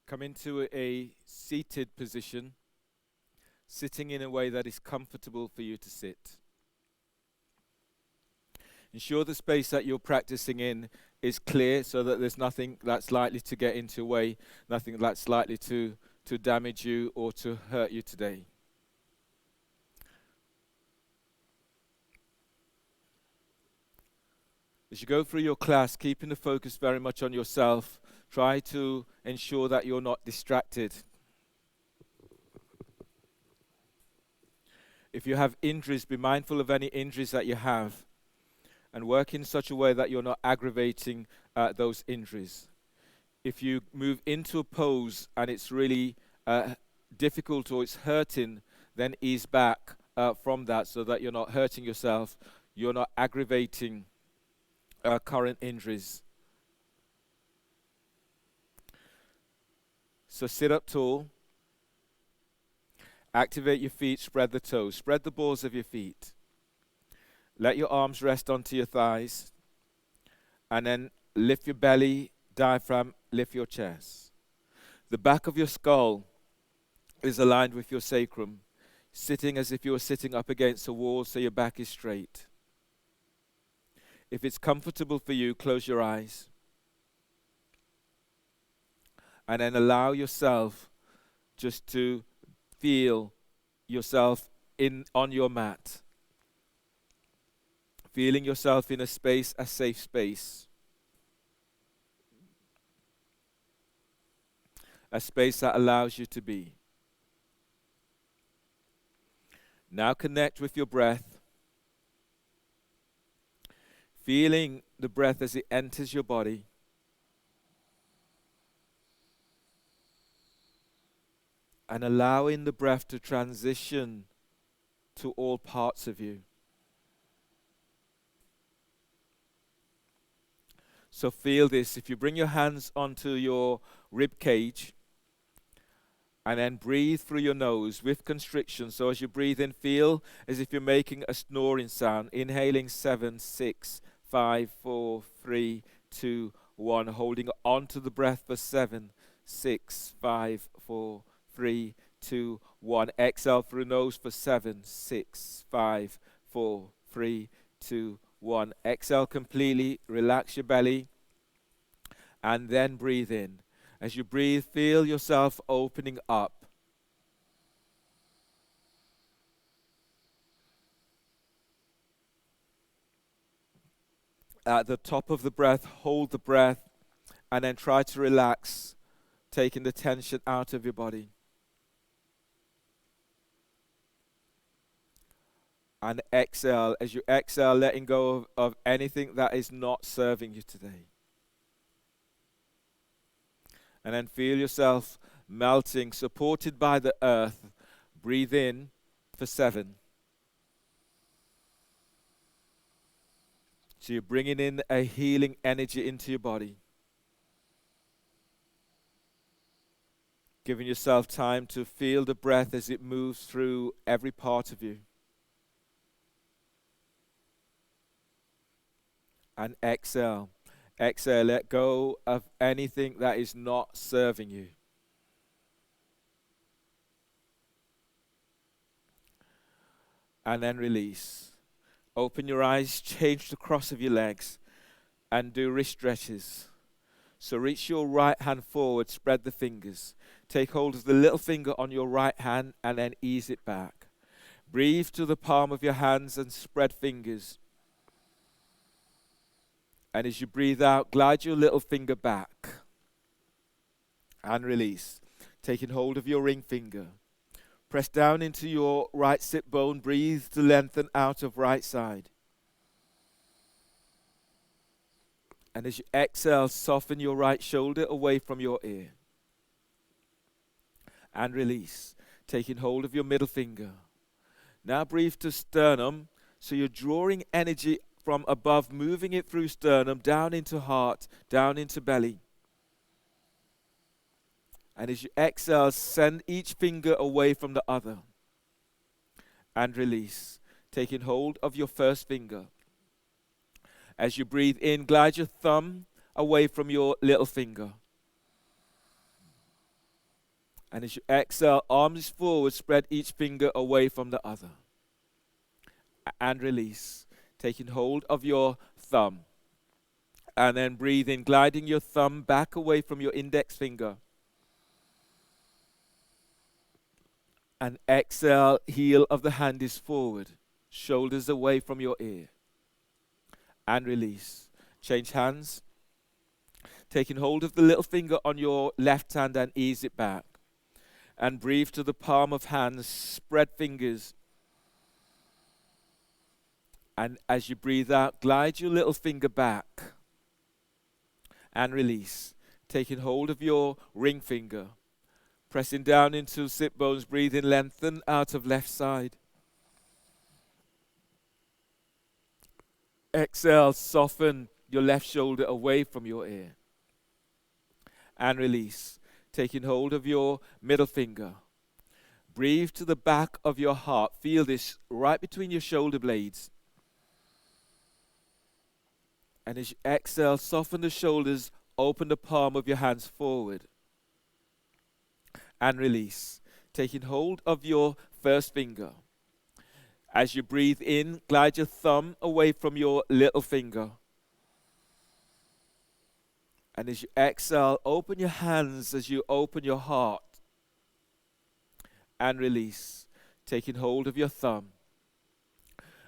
Come into a seated position, sitting in a way that is comfortable for you to sit. Ensure the space that you're practicing in is clear so that there's nothing that's likely to get into your way, nothing that's likely to damage you or to hurt you today. As you go through your class, keeping the focus very much on yourself, try to ensure that you're not distracted. If you have injuries, be mindful of any injuries that you have and work in such a way that you're not aggravating those injuries. If you move into a pose and it's really difficult or it's hurting, then ease back from that so that you're not hurting yourself, you're not aggravating current injuries. So sit up tall, activate your feet, spread the toes, spread the balls of your feet. Let your arms rest onto your thighs, and then lift your belly, diaphragm, lift your chest. The back of your skull is aligned with your sacrum, sitting as if you were sitting up against a wall so your back is straight. If it's comfortable for you, close your eyes. And then allow yourself just to feel yourself on your mat. Feeling yourself in a space, a safe space. A space that allows you to be. Now connect with your breath. Feeling the breath as it enters your body. And allowing the breath to transition to all parts of you. So feel this. If you bring your hands onto your rib cage and then breathe through your nose with constriction. So as you breathe in, feel as if you're making a snoring sound. Inhaling 7, 6, 5, 4, 3, 2, 1. Holding on to the breath for 7, 6, 5, 4, 3, 2, 1. Exhale through nose for 7, 6, 5, 4, 3, 2, 1. Exhale completely. Relax your belly. And then breathe in. As you breathe, feel yourself opening up. At the top of the breath, hold the breath. And then try to relax, taking the tension out of your body. And exhale. As you exhale, letting go of anything that is not serving you today. And then feel yourself melting, supported by the earth. Breathe in for 7. So you're bringing in a healing energy into your body. Giving yourself time to feel the breath as it moves through every part of you. And exhale. Exhale, let go of anything that is not serving you. And then release. Open your eyes, change the cross of your legs, and do wrist stretches. So reach your right hand forward, spread the fingers. Take hold of the little finger on your right hand and then ease it back. Breathe to the palm of your hands and spread fingers. And as you breathe out, glide your little finger back. And release. Taking hold of your ring finger. Press down into your right sit bone. Breathe to lengthen out of right side. And as you exhale, soften your right shoulder away from your ear. And release. Taking hold of your middle finger. Now breathe to sternum. So you're drawing energy from above, moving it through sternum, down into heart, down into belly. And as you exhale, send each finger away from the other. And release. Taking hold of your first finger. As you breathe in, glide your thumb away from your little finger. And as you exhale, arms forward, spread each finger away from the other. And release, taking hold of your thumb. And then breathe in, gliding your thumb back away from your index finger. And exhale, heel of the hand is forward, shoulders away from your ear. And release. Change hands. Taking hold of the little finger on your left hand and ease it back. And breathe to the palm of hands, spread fingers. And as you breathe out, glide your little finger back. And release. Taking hold of your ring finger. Pressing down into sit bones, breathe in, lengthen out of left side. Exhale, soften your left shoulder away from your ear. And release, taking hold of your middle finger. Breathe to the back of your heart. Feel this right between your shoulder blades. And as you exhale, soften the shoulders, open the palm of your hands forward. And release, taking hold of your first finger. As you breathe in, glide your thumb away from your little finger. And as you exhale, open your hands as you open your heart. And release, taking hold of your thumb.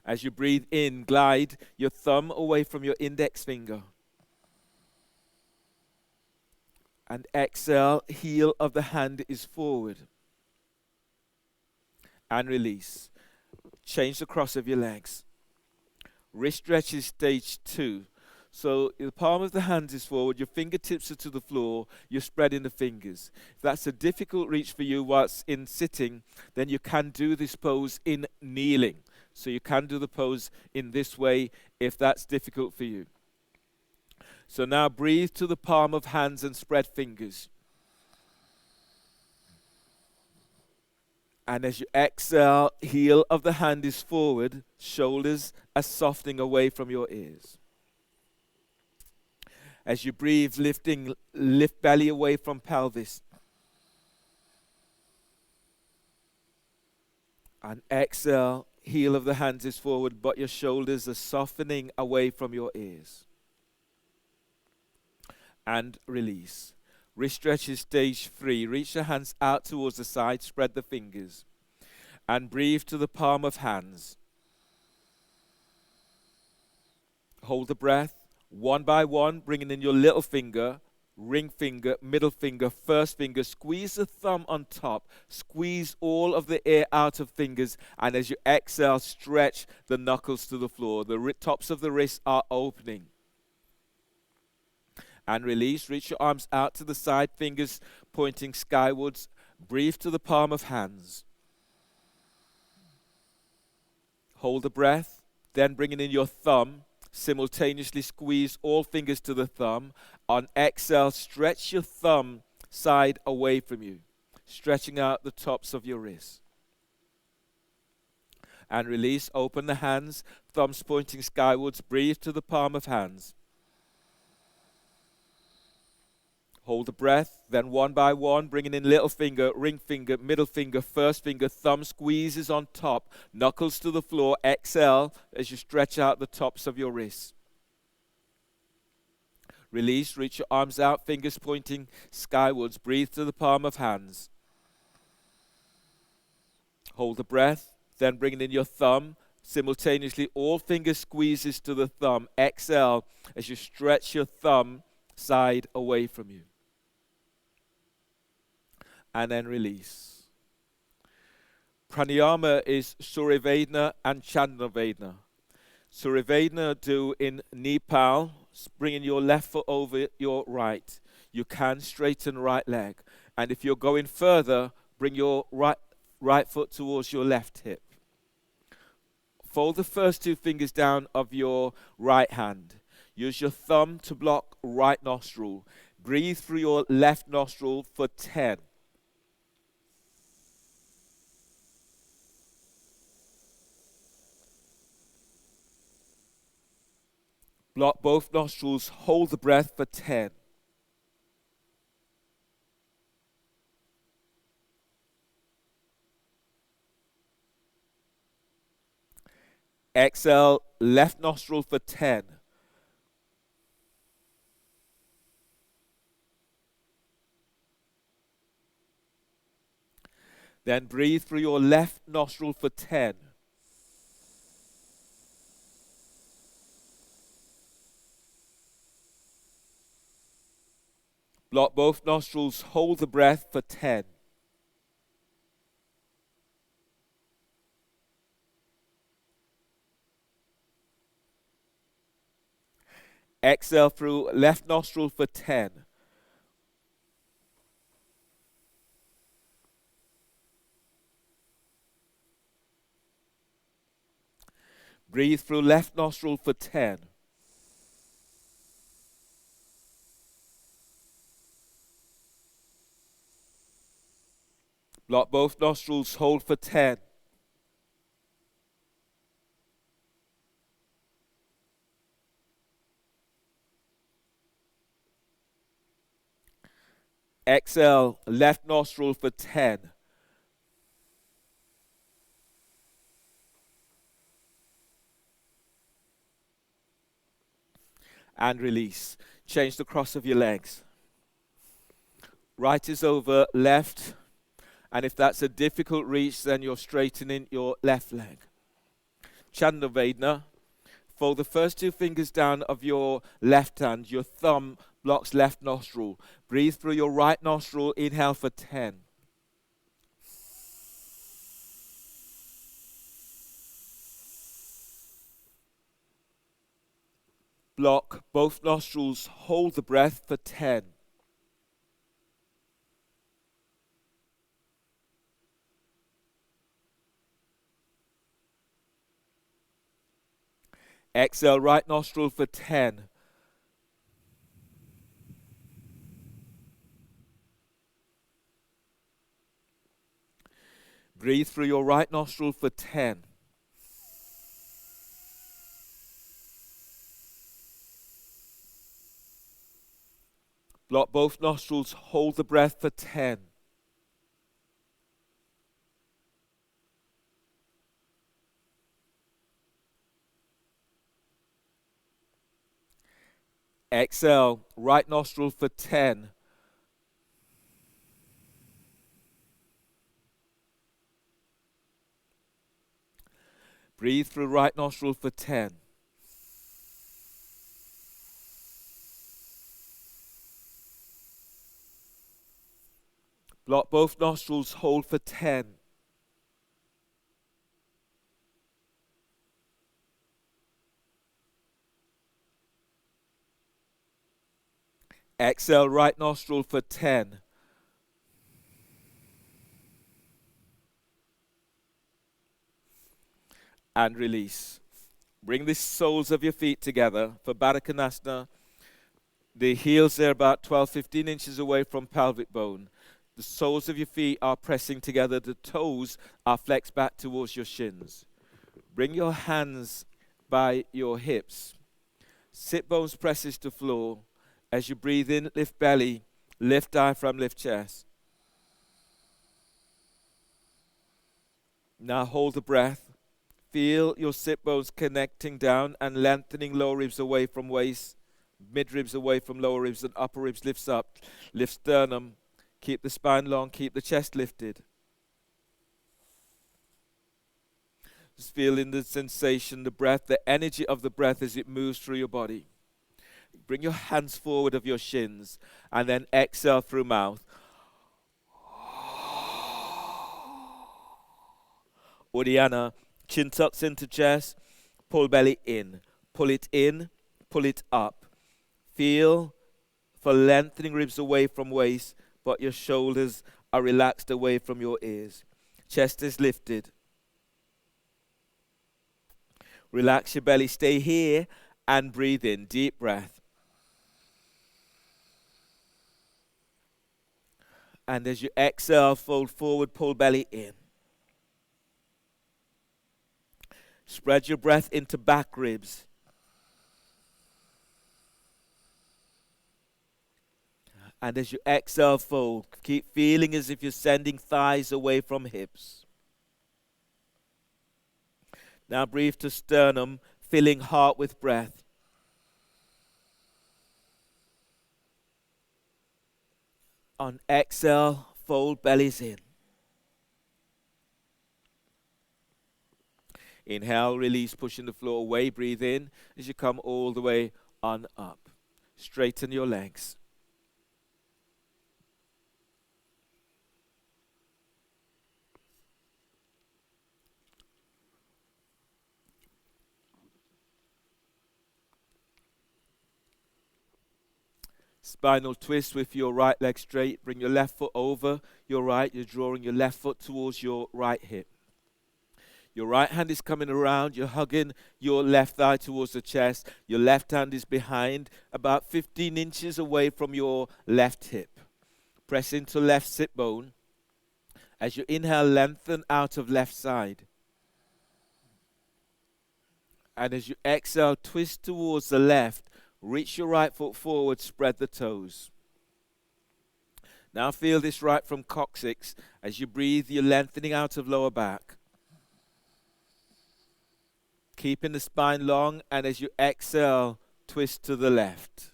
As you breathe in, glide your thumb away from your index finger. And exhale, heel of the hand is forward. And release. Change the cross of your legs. Wrist stretch is stage 2. So the palm of the hand is forward, your fingertips are to the floor, you're spreading the fingers. If that's a difficult reach for you whilst in sitting, then you can do this pose in kneeling. So you can do the pose in this way if that's difficult for you. So now breathe to the palm of hands and spread fingers. And as you exhale, heel of the hand is forward, shoulders are softening away from your ears. As you breathe, lift belly away from pelvis. And exhale, heel of the hands is forward, but your shoulders are softening away from your ears. And release. Wrist stretch is stage 3. Reach the hands out towards the side, spread the fingers. And breathe to the palm of hands. Hold the breath. One by one, bringing in your little finger, ring finger, middle finger, first finger. Squeeze the thumb on top. Squeeze all of the air out of fingers. And as you exhale, stretch the knuckles to the floor. The tops of the wrists are opening. And release. Reach your arms out to the side, fingers pointing skywards. Breathe to the palm of hands. Hold the breath. Then bringing in your thumb. Simultaneously squeeze all fingers to the thumb. On exhale, stretch your thumb side away from you, stretching out the tops of your wrists. And release, open the hands, thumbs pointing skywards, breathe to the palm of hands. Hold the breath, then one by one, bringing in little finger, ring finger, middle finger, first finger, thumb squeezes on top, knuckles to the floor, exhale as you stretch out the tops of your wrists. Release, reach your arms out, fingers pointing skywards, breathe to the palm of hands. Hold the breath, then bringing in your thumb, simultaneously all fingers squeezes to the thumb, exhale as you stretch your thumb side away from you. And then release. Pranayama is Suryavedana and Chandravedana. Suryavedana do in Nepal, bringing your left foot over your right. You can straighten right leg. And if you're going further, bring your right foot towards your left hip. Fold the first 2 fingers down of your right hand. Use your thumb to block right nostril. Breathe through your left nostril for 10. Block both nostrils, hold the breath for 10. Exhale, left nostril for 10. Then breathe through your left nostril for 10. Block both nostrils, hold the breath for 10. Exhale through left nostril for 10. Breathe through left nostril for 10. Block both nostrils, hold for 10. Exhale, left nostril for 10. And release. Change the cross of your legs. Right is over left. And if that's a difficult reach, then you're straightening your left leg. Chandavadna. Fold the first two fingers down of your left hand. Your thumb blocks left nostril. Breathe through your right nostril. Inhale for 10. Block both nostrils. Hold the breath for 10. Exhale, right nostril for 10. Breathe through your right nostril for 10. Block both nostrils, hold the breath for 10. Exhale, right nostril for 10. Breathe through right nostril for 10. Block both nostrils, hold for 10. Exhale, right nostril for 10. And release. Bring the soles of your feet together for Baddha Konasana. The heels are about 12-15 inches away from pelvic bone. The soles of your feet are pressing together. The toes are flexed back towards your shins. Bring your hands by your hips. Sit bones presses to floor. As you breathe in, lift belly, lift diaphragm, lift chest. Now hold the breath. Feel your sit bones connecting down and lengthening lower ribs away from waist, mid ribs away from lower ribs, and upper ribs lifts up. Lift sternum. Keep the spine long, keep the chest lifted. Just feeling the sensation, the breath, the energy of the breath as it moves through your body. Bring your hands forward of your shins and then exhale through mouth. Uddiyana, chin tucks into chest, pull belly in, pull it up. Feel for lengthening ribs away from waist, but your shoulders are relaxed away from your ears. Chest is lifted. Relax your belly, stay here and breathe in, deep breath. And as you exhale, fold forward, pull belly in. Spread your breath into back ribs. And as you exhale, fold. Keep feeling as if you're sending thighs away from hips. Now breathe to sternum, filling heart with breath. On exhale, fold bellies in. Inhale, release, pushing the floor away. Breathe in as you come all the way on up. Straighten your legs. Spinal twist with your right leg straight. Bring your left foot over your right. You're drawing your left foot towards your right hip. Your right hand is coming around. You're hugging your left thigh towards the chest. Your left hand is behind, about 15 inches away from your left hip. Press into left sit bone. As you inhale, lengthen out of left side. And as you exhale, twist towards the left. Reach your right foot forward, spread the toes. Now feel this right from coccyx. As you breathe, you're lengthening out of lower back. Keeping the spine long, and as you exhale, twist to the left.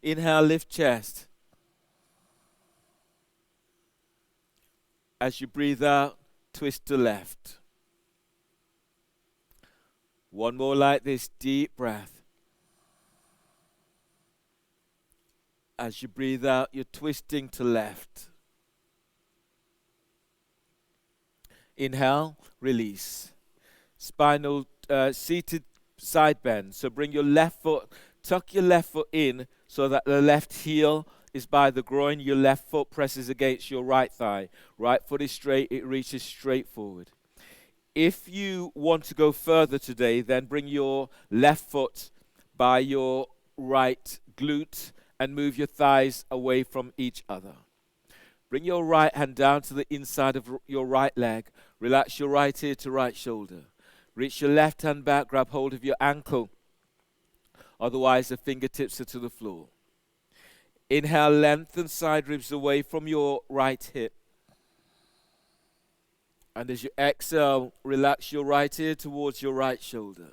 Inhale, lift chest. As you breathe out, twist to left. One more like this, deep breath. As you breathe out, you're twisting to left. Inhale, release. Spinal seated side bend. So bring your left foot, tuck your left foot in so that the left heel is by the groin. Your left foot presses against your right thigh. Right foot is straight, it reaches straight forward. If you want to go further today, then bring your left foot by your right glute and move your thighs away from each other. Bring your right hand down to the inside of your right leg. Relax your right ear to right shoulder. Reach your left hand back, grab hold of your ankle. Otherwise, the fingertips are to the floor. Inhale, lengthen side ribs away from your right hip. And as you exhale, relax your right ear towards your right shoulder.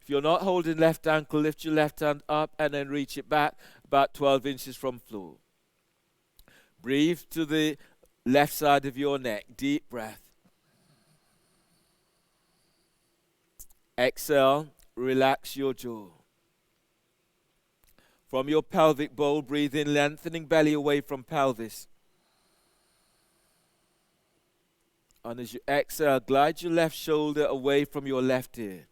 If you're not holding left ankle, lift your left hand up and then reach it back about 12 inches from floor. Breathe to the left side of your neck. Deep breath. Exhale, relax your jaw. From your pelvic bowl, breathe in, lengthening belly away from pelvis. And as you exhale, glide your left shoulder away from your left ear.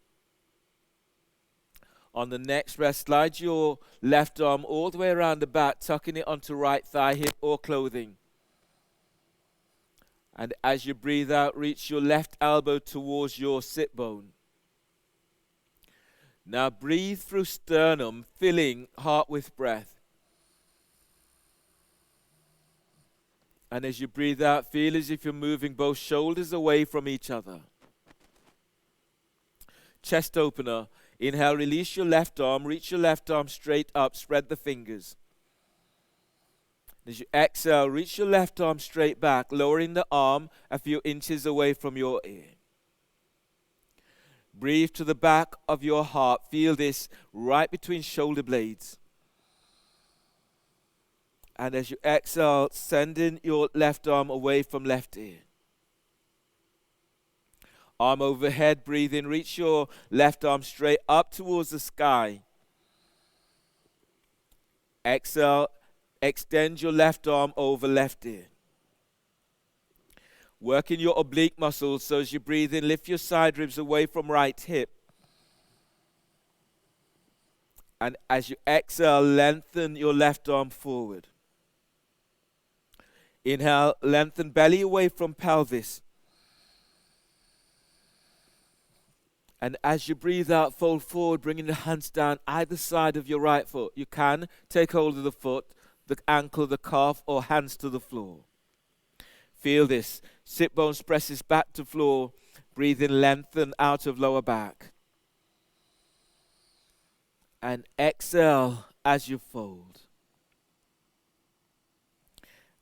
On the next breath, slide your left arm all the way around the back, tucking it onto right thigh, hip, or clothing. And as you breathe out, reach your left elbow towards your sit bone. Now breathe through sternum, filling heart with breath. And as you breathe out, feel as if you're moving both shoulders away from each other. Chest opener. Inhale, release your left arm, reach your left arm straight up, spread the fingers. As you exhale, reach your left arm straight back, lowering the arm a few inches away from your ear. Breathe to the back of your heart. Feel this right between shoulder blades. And as you exhale, sending your left arm away from left ear. Arm overhead, breathe in, reach your left arm straight up towards the sky. Exhale, extend your left arm over left ear. Working your oblique muscles, so as you breathe in, lift your side ribs away from right hip. And as you exhale, lengthen your left arm forward. Inhale, lengthen belly away from pelvis. And as you breathe out, fold forward, bringing the hands down either side of your right foot. You can take hold of the foot, the ankle, the calf, or hands to the floor. Feel this. Sit bones presses back to floor. Breathe in, lengthen out of lower back. And exhale as you fold.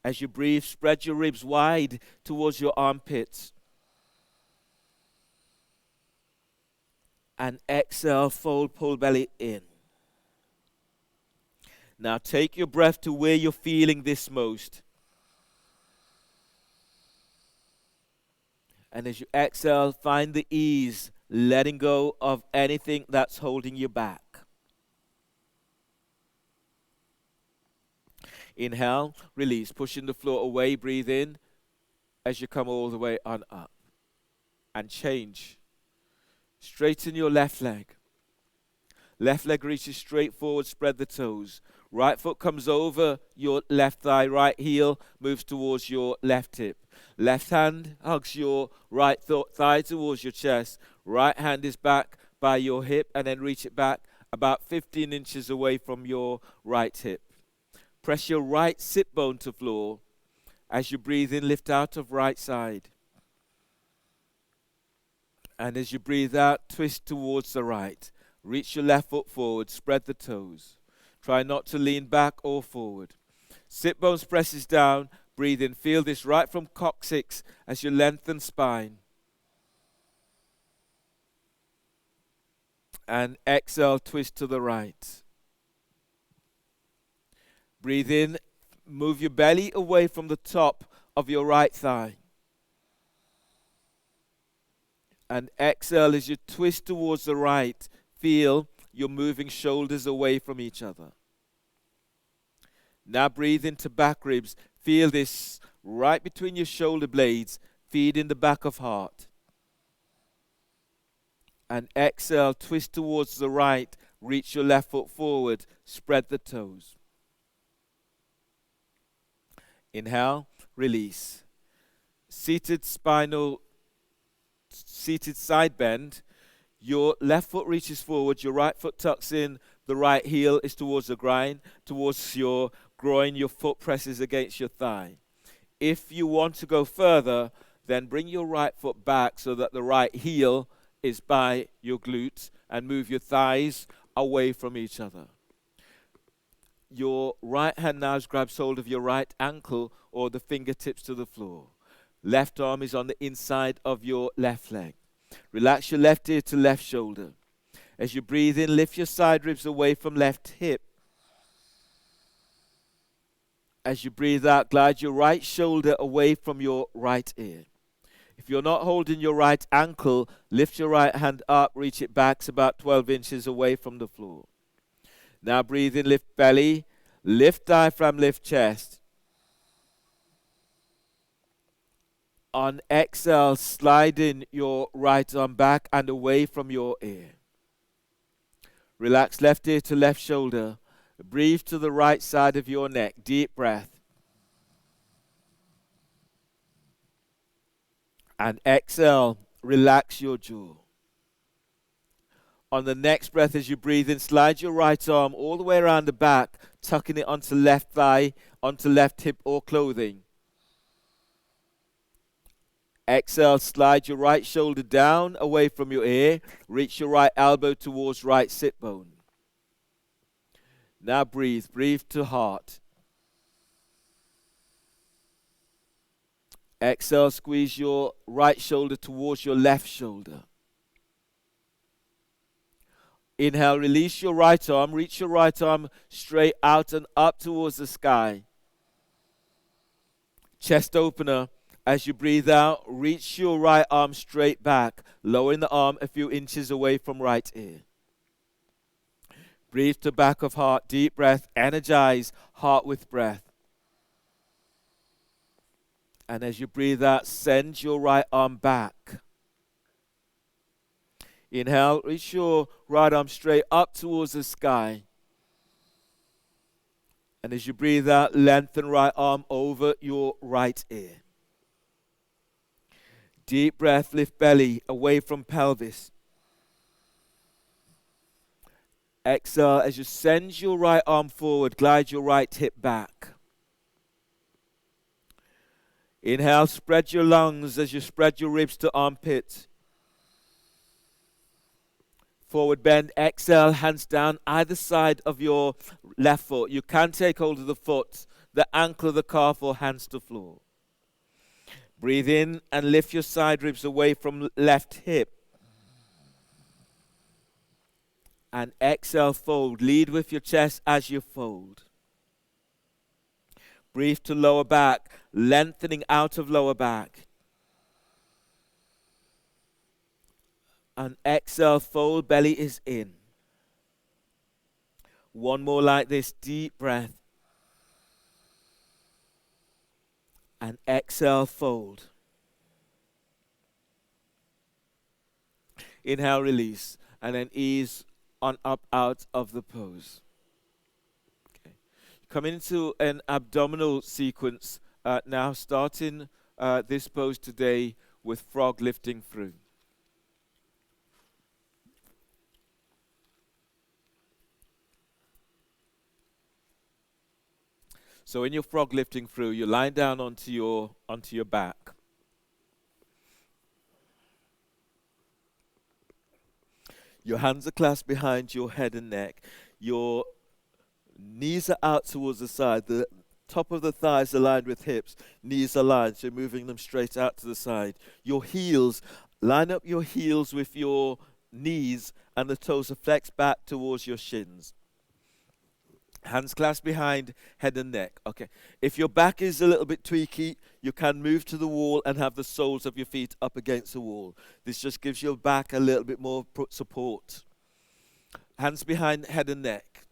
As you breathe, spread your ribs wide towards your armpits. And exhale, fold, pull belly in. Now take your breath to where you're feeling this most. And as you exhale, find the ease, letting go of anything that's holding you back. Inhale, release, pushing the floor away, breathe in as you come all the way on up. And change. Straighten your left leg. Left leg reaches straight forward, spread the toes. Right foot comes over your left thigh, right heel moves towards your left hip. Left hand hugs your right thigh towards your chest. Right hand is back by your hip and then reach it back about 15 inches away from your right hip. Press your right sit bone to floor. As you breathe in, lift out of right side. And as you breathe out, twist towards the right. Reach your left foot forward, spread the toes. Try not to lean back or forward. Sit bones presses down, breathe in. Feel this right from coccyx as you lengthen spine. And exhale, twist to the right. Breathe in, move your belly away from the top of your right thigh. And exhale as you twist towards the right. Feel you're moving shoulders away from each other. Now breathe into back ribs. Feel this right between your shoulder blades. Feed in the back of heart. And exhale, twist towards the right. Reach your left foot forward. Spread the toes. Inhale, release. Seated side bend. Your left foot reaches forward, your right foot tucks in, the right heel is towards the groin, towards your groin, your foot presses against your thigh. If you want to go further, then bring your right foot back so that the right heel is by your glutes and move your thighs away from each other. Your right hand now grabs hold of your right ankle or the fingertips to the floor. Left arm is on the inside of your left leg. Relax your left ear to left shoulder. As you breathe in, lift your side ribs away from left hip. As you breathe out, glide your right shoulder away from your right ear. If you're not holding your right ankle, lift your right hand up, reach it back about 12 inches away from the floor. Now breathe in, lift belly, lift diaphragm, lift chest. On exhale, slide in your right arm back and away from your ear. Relax left ear to left shoulder. Breathe to the right side of your neck. Deep breath. And exhale, relax your jaw. On the next breath, as you breathe in, slide your right arm all the way around the back, tucking it onto left thigh, onto left hip or clothing. Exhale, slide your right shoulder down away from your ear. Reach your right elbow towards right sit bone. Now breathe. Breathe to heart. Exhale, squeeze your right shoulder towards your left shoulder. Inhale, release your right arm. Reach your right arm straight out and up towards the sky. Chest opener. As you breathe out, reach your right arm straight back, lowering the arm a few inches away from right ear. Breathe to back of heart. Deep breath. Energize heart with breath. And as you breathe out, send your right arm back. Inhale, reach your right arm straight up towards the sky. And as you breathe out, lengthen right arm over your right ear. Deep breath, lift belly away from pelvis. Exhale, as you send your right arm forward, glide your right hip back. Inhale, spread your lungs as you spread your ribs to armpits. Forward bend, exhale, hands down either side of your left foot. You can take hold of the foot, the ankle, the calf, or hands to floor. Breathe in and lift your side ribs away from left hip. And exhale, fold. Lead with your chest as you fold. Breathe to lower back, lengthening out of lower back. And exhale, fold, belly is in. One more like this, deep breath. And exhale, fold. Inhale, release, and then ease on up out of the pose. Okay. Coming into an abdominal sequence now, starting this pose today with frog lifting through. So in your frog lifting through, you're lying down onto your back. Your hands are clasped behind your head and neck. Your knees are out towards the side. The top of the thighs aligned with hips. Knees aligned, so moving them straight out to the side. Your heels, line up your heels with your knees, and the toes are flexed back towards your shins. Hands clasped behind head and neck. Okay. If your back is a little bit tweaky, you can move to the wall and have the soles of your feet up against the wall. This just gives your back a little bit more support. Hands behind head and neck.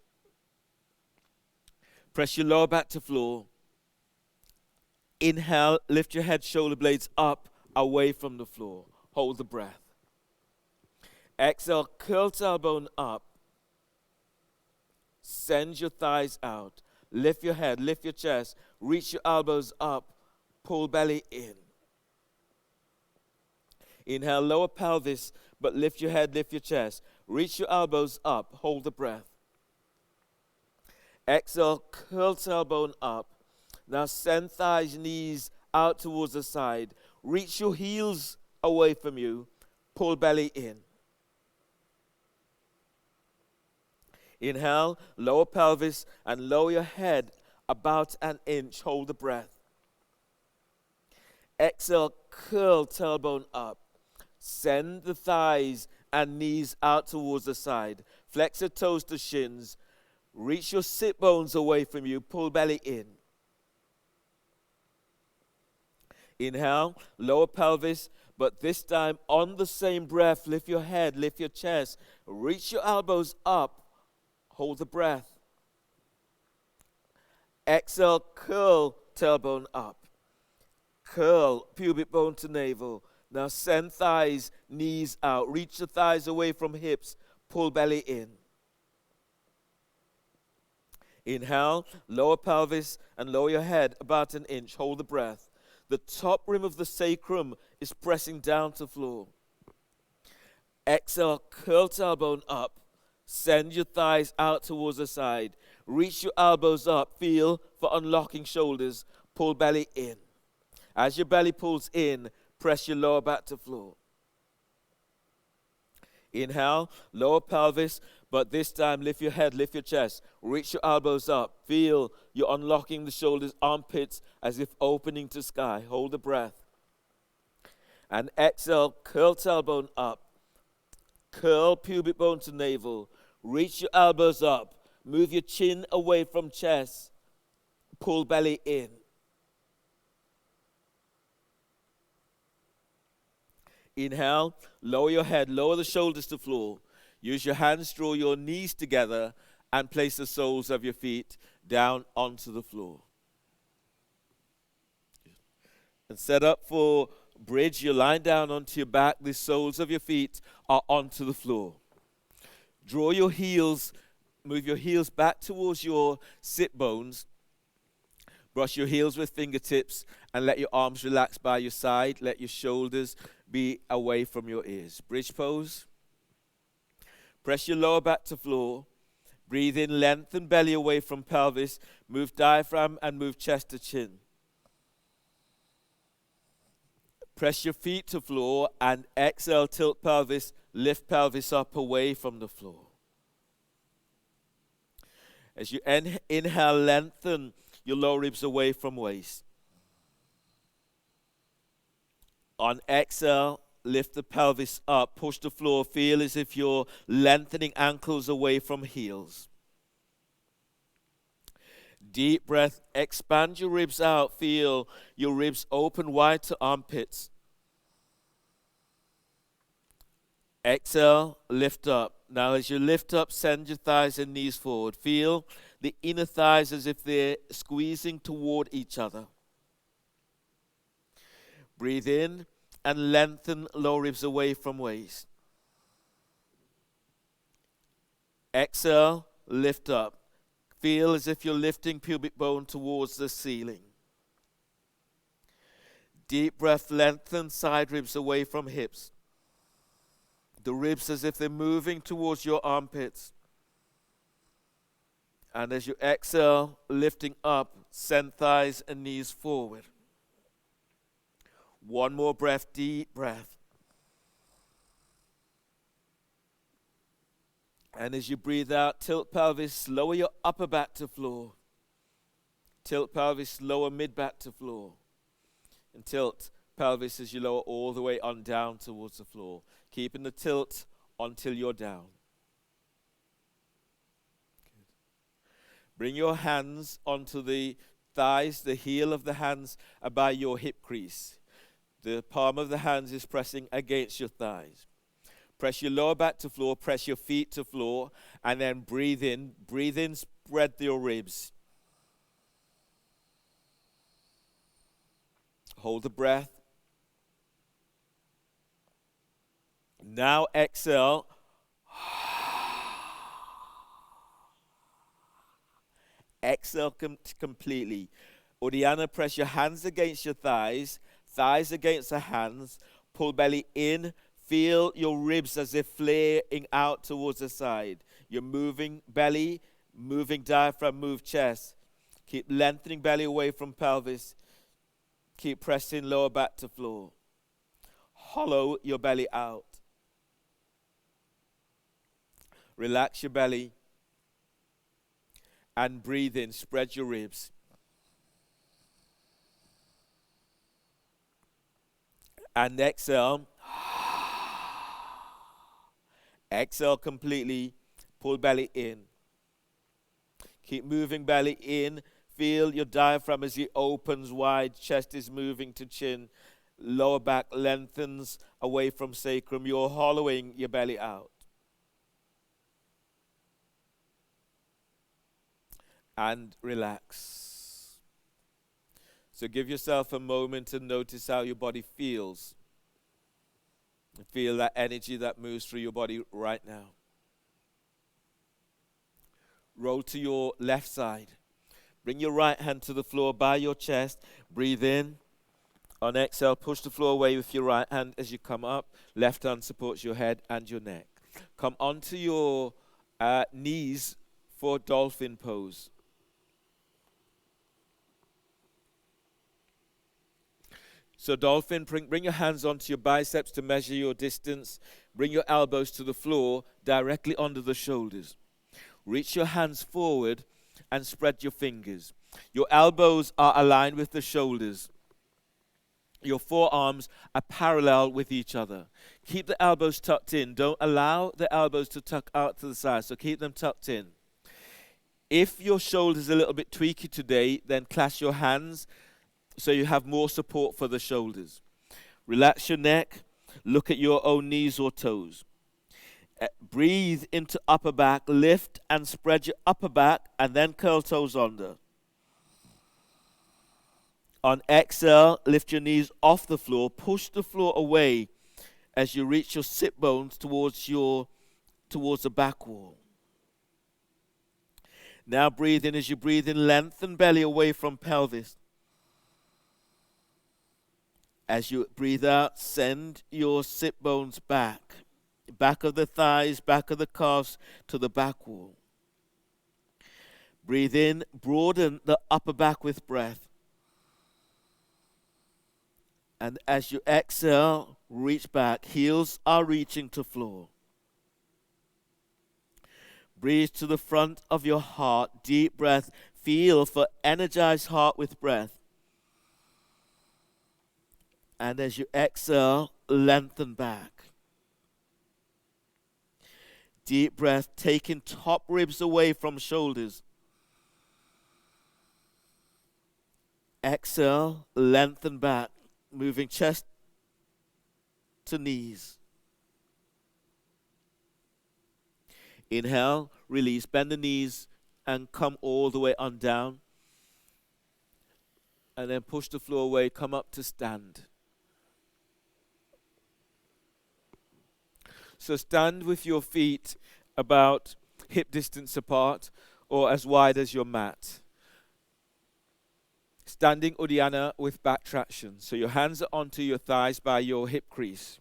Press your lower back to floor. Inhale, lift your head, shoulder blades up, away from the floor. Hold the breath. Exhale, curl tailbone up. Send your thighs out. Lift your head, lift your chest. Reach your elbows up. Pull belly in. Inhale, lower pelvis, but lift your head, lift your chest. Reach your elbows up. Hold the breath. Exhale, curl tailbone up. Now send thighs, knees out towards the side. Reach your heels away from you. Pull belly in. Inhale, lower pelvis and lower your head about an inch. Hold the breath. Exhale, curl tailbone up. Send the thighs and knees out towards the side. Flex your toes to shins. Reach your sit bones away from you. Pull belly in. Inhale, lower pelvis, but this time on the same breath, lift your head, lift your chest. Reach your elbows up. Hold the breath. Exhale, curl tailbone up. Curl pubic bone to navel. Now send thighs, knees out. Reach the thighs away from hips. Pull belly in. Inhale, lower pelvis and lower your head about an inch. Hold the breath. The top rim of the sacrum is pressing down to floor. Exhale, curl tailbone up. Send your thighs out towards the side. Reach your elbows up. Feel for unlocking shoulders. Pull belly in. As your belly pulls in, press your lower back to floor. Inhale, lower pelvis, but this time lift your head, lift your chest. Reach your elbows up. Feel you're unlocking the shoulders, armpits, as if opening to sky. Hold the breath. And exhale, curl tailbone up. Curl pubic bone to navel. Reach your elbows up. Move your chin away from chest. Pull belly in. Inhale, lower your head, lower the shoulders to floor. Use your hands, draw your knees together, and place the soles of your feet down onto the floor. And set up for bridge. You're lying down onto your back. The soles of your feet are onto the floor. Draw your heels, move your heels back towards your sit bones. Brush your heels with fingertips and let your arms relax by your side. Let your shoulders be away from your ears. Bridge pose. Press your lower back to floor. Breathe in, lengthen belly away from pelvis. Move diaphragm and move chest to chin. Press your feet to floor and exhale, tilt pelvis, lift pelvis up away from the floor. As you inhale, lengthen your lower ribs away from waist. On exhale, lift the pelvis up, push the floor, feel as if you're lengthening ankles away from heels. Deep breath, expand your ribs out, feel your ribs open wide to armpits. Exhale, lift up. Now as you lift up, send your thighs and knees forward. Feel the inner thighs as if they're squeezing toward each other. Breathe in and lengthen lower ribs away from waist. Exhale, lift up. Feel as if you're lifting pubic bone towards the ceiling. Deep breath, lengthen side ribs away from hips. The ribs as if they're moving towards your armpits. And as you exhale, lifting up, send thighs and knees forward. One more breath, deep breath. And as you breathe out, tilt pelvis, lower your upper back to floor. Tilt pelvis, lower mid back to floor. And tilt pelvis as you lower all the way on down towards the floor. Keeping the tilt until you're down. Good. Bring your hands onto the thighs, the heel of the hands are by your hip crease. The palm of the hands is pressing against your thighs. Press your lower back to floor, press your feet to floor, and then breathe in. Breathe in, spread your ribs. Hold the breath. Now exhale. Exhale completely. Uddiyana, press your hands against your thighs, thighs against the hands, pull belly in. Feel your ribs as if flaring out towards the side. You're moving belly, moving diaphragm, move chest. Keep lengthening belly away from pelvis. Keep pressing lower back to floor. Hollow your belly out. Relax your belly. And breathe in. Spread your ribs. And exhale. Exhale completely. Pull belly in. Keep moving belly in. Feel your diaphragm as it opens wide. Chest is moving to chin. Lower back lengthens away from sacrum. You're hollowing your belly out. And relax. So give yourself a moment to notice how your body feels. Feel that energy that moves through your body right now. Roll to your left side. Bring your right hand to the floor by your chest. Breathe in. On exhale, push the floor away with your right hand as you come up. Left hand supports your head and your neck. Come onto your knees for dolphin pose. So dolphin, bring your hands onto your biceps to measure your distance. Bring your elbows to the floor, directly under the shoulders. Reach your hands forward and spread your fingers. Your elbows are aligned with the shoulders. Your forearms are parallel with each other. Keep the elbows tucked in. Don't allow the elbows to tuck out to the side, so keep them tucked in. If your shoulder's a little bit tweaky today, then clasp your hands so you have more support for the shoulders. Relax your neck. Look at your own knees or toes. Breathe into upper back. Lift and spread your upper back and then curl toes under. On exhale, lift your knees off the floor. Push the floor away as you reach your sit bones towards the back wall. Now breathe in. As you breathe in, lengthen belly away from pelvis. As you breathe out, send your sit bones back. Back of the thighs, back of the calves to the back wall. Breathe in, broaden the upper back with breath. And as you exhale, reach back. Heels are reaching to floor. Breathe to the front of your heart. Deep breath. Feel for energized heart with breath. And as you exhale, lengthen back. Deep breath, taking top ribs away from shoulders. Exhale, lengthen back, moving chest to knees. Inhale, release, bend the knees and come all the way on down. And then push the floor away, come up to stand. So stand with your feet about hip distance apart or as wide as your mat. Standing Uddiyana with back traction. So your hands are onto your thighs by your hip crease.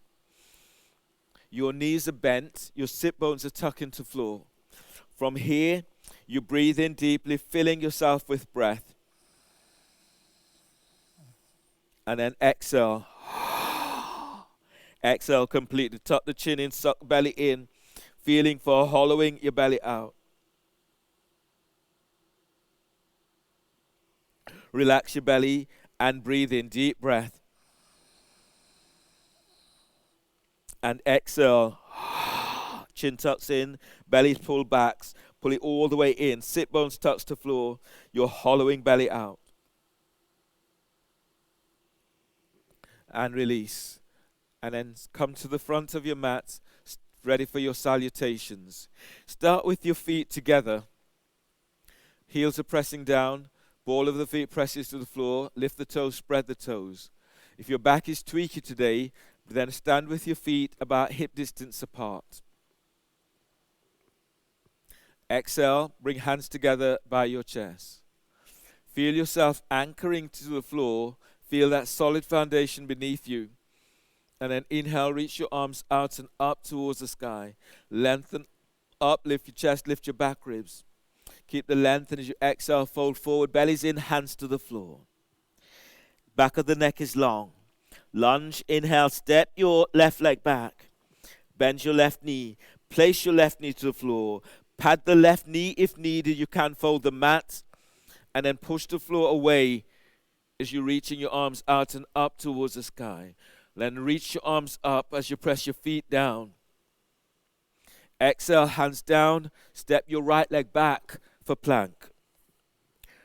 Your knees are bent, your sit bones are tucked into floor. From here, you breathe in deeply, filling yourself with breath. And then exhale. Exhale completely. Tuck the chin in, suck belly in, feeling for hollowing your belly out. Relax your belly and breathe in. Deep breath. And exhale. Chin tucks in, belly pulled back, pull it all the way in. Sit bones touch to floor. You're hollowing belly out. And release. And then come to the front of your mat, ready for your salutations. Start with your feet together. Heels are pressing down. Ball of the feet presses to the floor. Lift the toes, spread the toes. If your back is tweaky today, then stand with your feet about hip distance apart. Exhale, bring hands together by your chest. Feel yourself anchoring to the floor. Feel that solid foundation beneath you. And then inhale, reach your arms out and up towards the sky. Lengthen up, lift your chest, lift your back ribs. Keep the length, and as you exhale, fold forward, belly's in, hands to the floor. Back of the neck is long. Lunge, inhale, step your left leg back. Bend your left knee. Place your left knee to the floor. Pad the left knee if needed. You can fold the mat. And then push the floor away as you're reaching your arms out and up towards the sky. Then reach your arms up as you press your feet down. Exhale, hands down. Step your right leg back for plank.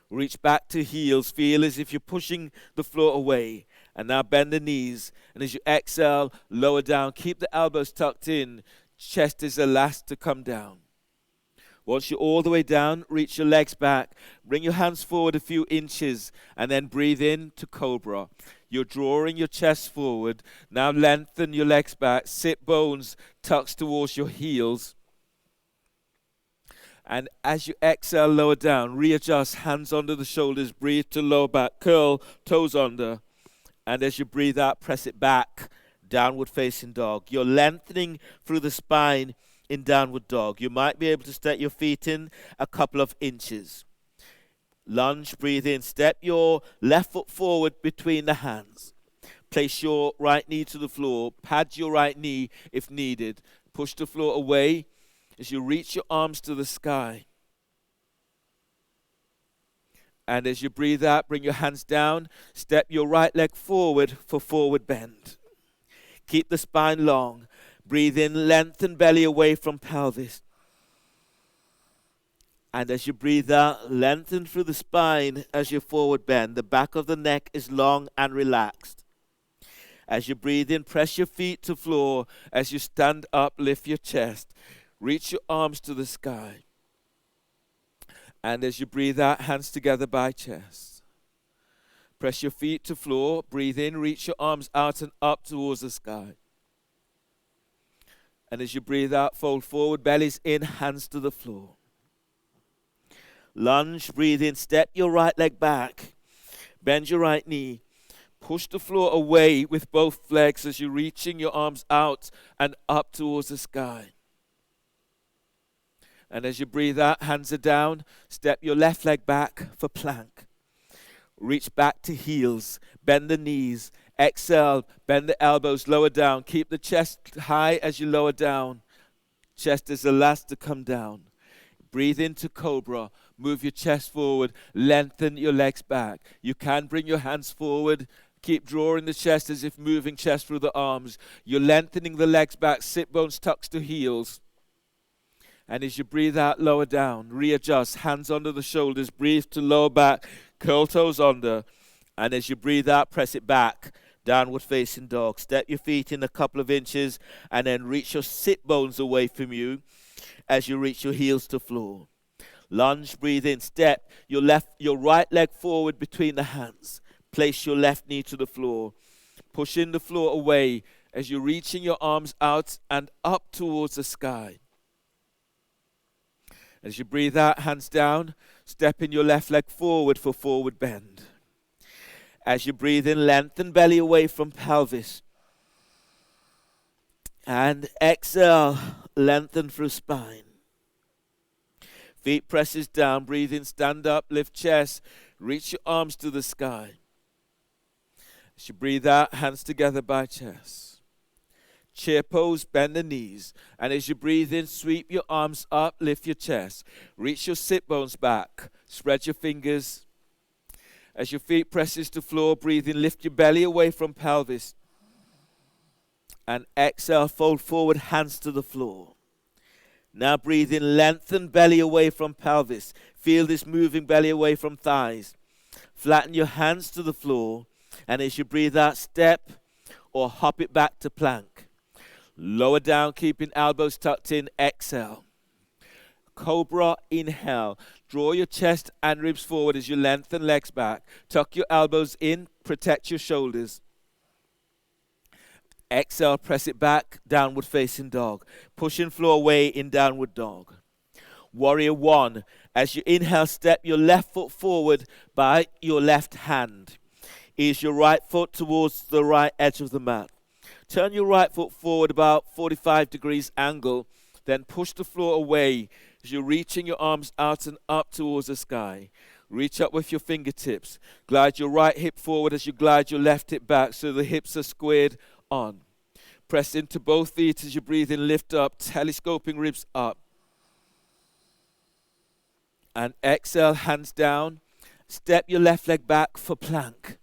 Reach back to heels. Feel as if you're pushing the floor away. And now bend the knees. And as you exhale, lower down. Keep the elbows tucked in. Chest is the last to come down. Once you're all the way down, reach your legs back. Bring your hands forward a few inches. And then breathe in to cobra. You're drawing your chest forward. Now lengthen your legs back. Sit bones tucks towards your heels. And as you exhale, lower down. Readjust, hands under the shoulders. Breathe to lower back. Curl, toes under. And as you breathe out, press it back. Downward facing dog. You're lengthening through the spine in downward dog. You might be able to step your feet in a couple of inches. Lunge, breathe in. Step your left foot forward between the hands. Place your right knee to the floor. Pad your right knee if needed. Push the floor away as you reach your arms to the sky. And as you breathe out, bring your hands down. Step your right leg forward for forward bend. Keep the spine long. Breathe in, lengthen belly away from pelvis. And as you breathe out, lengthen through the spine as you forward bend. The back of the neck is long and relaxed. As you breathe in, press your feet to floor. As you stand up, lift your chest. Reach your arms to the sky. And as you breathe out, hands together by chest. Press your feet to floor. Breathe in, reach your arms out and up towards the sky. And as you breathe out, fold forward, bellies in, hands to the floor. Lunge, breathe in, step your right leg back. Bend your right knee. Push the floor away with both legs as you're reaching your arms out and up towards the sky. And as you breathe out, hands are down. Step your left leg back for plank. Reach back to heels. Bend the knees. Exhale, bend the elbows, lower down. Keep the chest high as you lower down. Chest is the last to come down. Breathe into cobra. Move your chest forward. Lengthen your legs back. You can bring your hands forward Keep drawing the chest as if moving chest through the arms. You're lengthening the legs back, sit bones tucked to heels. And as you breathe out, lower down, readjust, hands under the shoulders, breathe to lower back, curl toes under. And as you breathe out, press it back, downward facing dog. Step your feet in a couple of inches and then reach your sit bones away from you as you reach your heels to floor. Lunge, breathe in, step your right leg forward between the hands. Place your left knee to the floor. Pushing the floor away as you're reaching your arms out and up towards the sky. As you breathe out, hands down, stepping your left leg forward for forward bend. As you breathe in, lengthen belly away from pelvis. And exhale, lengthen through spine. Feet presses down, breathe in, stand up, lift chest, reach your arms to the sky. As you breathe out, hands together by chest. Chair pose, bend the knees. And as you breathe in, sweep your arms up, lift your chest. Reach your sit bones back. Spread your fingers. As your feet presses to floor, breathe in, lift your belly away from pelvis. And exhale, fold forward, hands to the floor. Now breathe in, lengthen belly away from pelvis. Feel this moving belly away from thighs. Flatten your hands to the floor. And as you breathe out, step or hop it back to plank. Lower down, keeping elbows tucked in. Exhale. Cobra, inhale. Draw your chest and ribs forward as you lengthen legs back. Tuck your elbows in, protect your shoulders. Exhale, press it back, downward facing dog. Pushing floor away in downward dog. Warrior one. As you inhale, step your left foot forward by your left hand. Ease your right foot towards the right edge of the mat. Turn your right foot forward about 45 degrees angle. Then push the floor away as you're reaching your arms out and up towards the sky. Reach up with your fingertips. Glide your right hip forward as you glide your left hip back so the hips are squared on. Press into both feet as you breathe in, lift up, telescoping ribs up. And exhale, hands down. Step your left leg back for plank.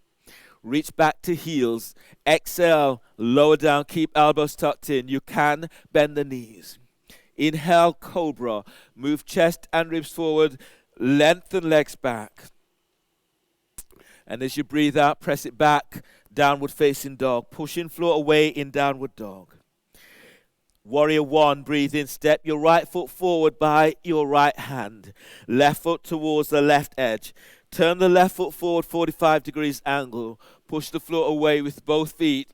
Reach back to heels. Exhale, lower down, keep elbows tucked in. You can bend the knees. Inhale, cobra. Move chest and ribs forward. Lengthen legs back. And as you breathe out, press it back. Downward facing dog. Pushing floor away in downward dog. Warrior one, breathe in. Step your right foot forward by your right hand. Left foot towards the left edge. Turn the left foot forward 45 degrees angle. Push the floor away with both feet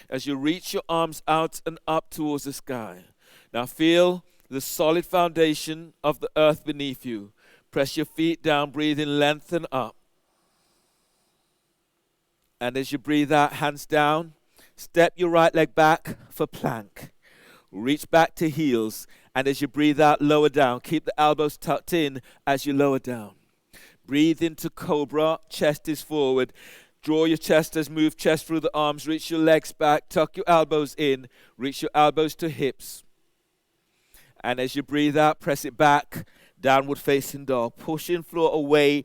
as you reach your arms out and up towards the sky. Now feel the solid foundation of the earth beneath you. Press your feet down, breathe in, lengthen up. And as you breathe out, hands down, step your right leg back for plank. Reach back to heels. And as you breathe out, lower down. Keep the elbows tucked in as you lower down. Breathe into cobra, chest is forward. Draw your chest as move chest through the arms. Reach your legs back, tuck your elbows in. Reach your elbows to hips. And as you breathe out, press it back, downward facing dog. Pushing floor away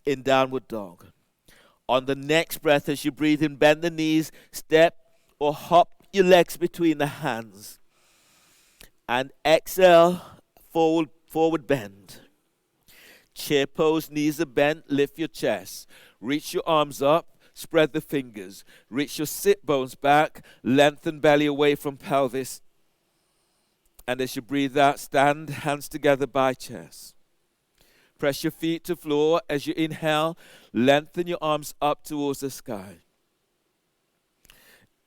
in downward dog. On the next breath, as you breathe in, bend the knees, step or hop your legs between the hands. And exhale, forward bend. Chair pose, knees are bent, lift your chest. Reach your arms up, spread the fingers. Reach your sit bones back, lengthen belly away from pelvis. And as you breathe out, stand, hands together by chest. Press your feet to floor. As you inhale, lengthen your arms up towards the sky.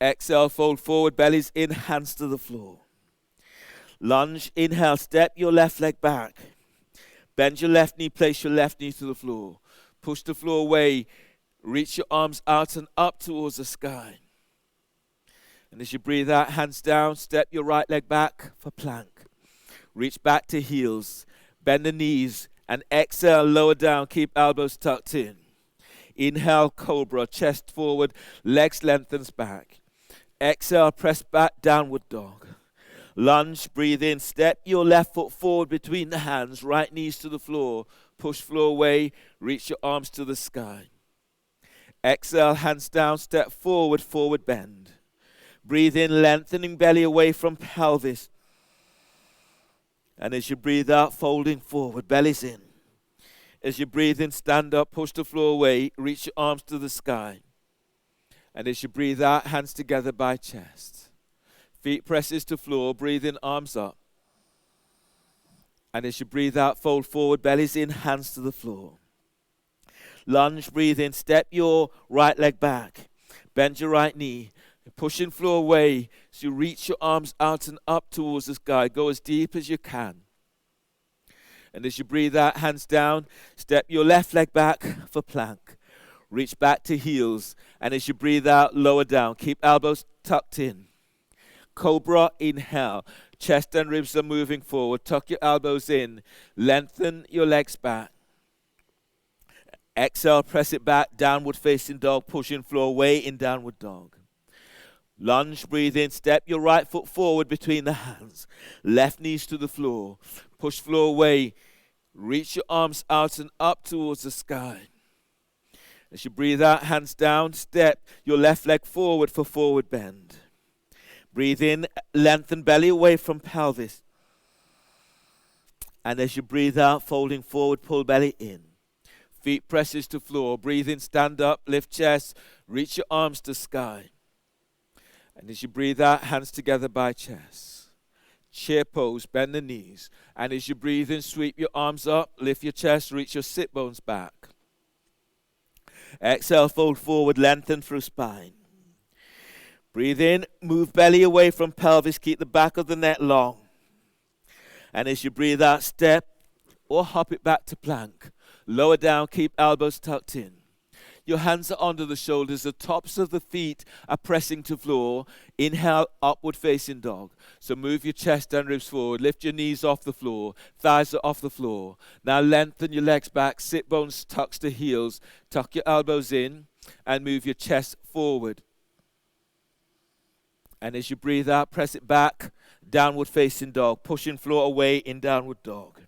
Exhale, fold forward, bellies in, hands to the floor. Lunge, inhale, step your left leg back. Bend your left knee, place your left knee to the floor. Push the floor away. Reach your arms out and up towards the sky. And as you breathe out, hands down, step your right leg back for plank. Reach back to heels. Bend the knees and exhale, lower down, keep elbows tucked in. Inhale, cobra, chest forward, legs lengthens back. Exhale, press back, downward dog. Lunge, breathe in, step your left foot forward between the hands, right knees to the floor, push floor away, reach your arms to the sky. Exhale, hands down, step forward, forward bend. Breathe in, lengthening belly away from pelvis. And as you breathe out, folding forward, belly's in. As you breathe in, stand up, push the floor away, reach your arms to the sky. And as you breathe out, hands together by chest. Feet presses to floor, breathe in, arms up. And as you breathe out, fold forward, belly's in, hands to the floor. Lunge, breathe in, step your right leg back. Bend your right knee. Pushing floor away so you reach your arms out and up towards the sky. Go as deep as you can. And as you breathe out, hands down, step your left leg back for plank. Reach back to heels. And as you breathe out, lower down. Keep elbows tucked in. Cobra, inhale. Chest and ribs are moving forward. Tuck your elbows in. Lengthen your legs back. Exhale, press it back. Downward facing dog. Pushing floor away in downward dog. Lunge, breathe in. Step your right foot forward between the hands. Left knees to the floor. Push floor away. Reach your arms out and up towards the sky. As you breathe out, hands down, step your left leg forward for forward bend. Breathe in, lengthen belly away from pelvis. And as you breathe out, folding forward, pull belly in. Feet presses to floor. Breathe in, stand up, lift chest, reach your arms to sky. And as you breathe out, hands together by chest. Chair pose, bend the knees. And as you breathe in, sweep your arms up, lift your chest, reach your sit bones back. Exhale, fold forward, lengthen through spine. Breathe in, move belly away from pelvis, keep the back of the neck long. And as you breathe out, step or hop it back to plank. Lower down, keep elbows tucked in. Your hands are under the shoulders, the tops of the feet are pressing to floor. Inhale, upward facing dog. So move your chest and ribs forward, lift your knees off the floor, thighs are off the floor. Now lengthen your legs back, sit bones tucks to heels, tuck your elbows in and move your chest forward. And as you breathe out, press it back, downward facing dog, pushing floor away in downward dog.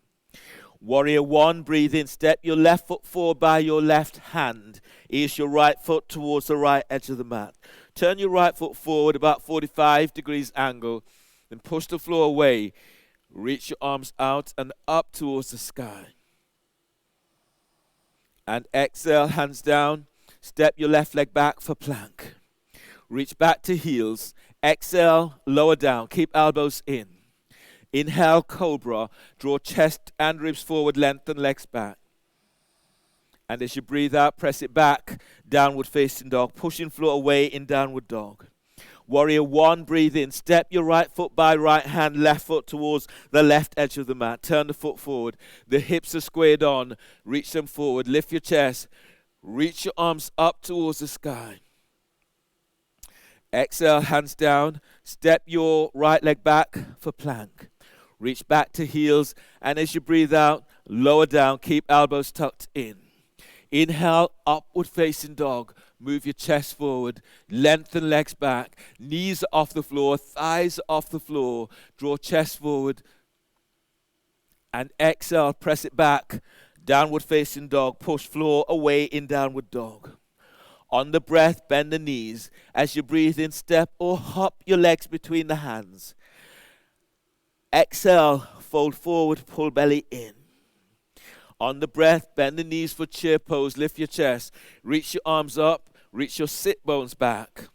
Warrior one, breathe in, step your left foot forward by your left hand. Ease your right foot towards the right edge of the mat. Turn your right foot forward about 45 degrees angle. Then push the floor away. Reach your arms out and up towards the sky. And exhale, hands down. Step your left leg back for plank. Reach back to heels. Exhale, lower down. Keep elbows in. Inhale, cobra. Draw chest and ribs forward, lengthen legs back. And as you breathe out, press it back, downward facing dog, pushing floor away in downward dog. Warrior one, breathe in. Step your right foot by right hand, left foot towards the left edge of the mat. Turn the foot forward. The hips are squared on. Reach them forward. Lift your chest. Reach your arms up towards the sky. Exhale, hands down. Step your right leg back for plank. Reach back to heels, and as you breathe out, lower down, keep elbows tucked in. Inhale, upward facing dog. Move your chest forward, lengthen legs back, knees are off the floor, thighs are off the floor. Draw chest forward, and exhale, press it back. Downward facing dog, push floor away in downward dog. On the breath, bend the knees. As you breathe in, step or hop your legs between the hands. Exhale, fold forward, pull belly in. On the breath, bend the knees for chair pose, lift your chest, reach your arms up, reach your sit bones back.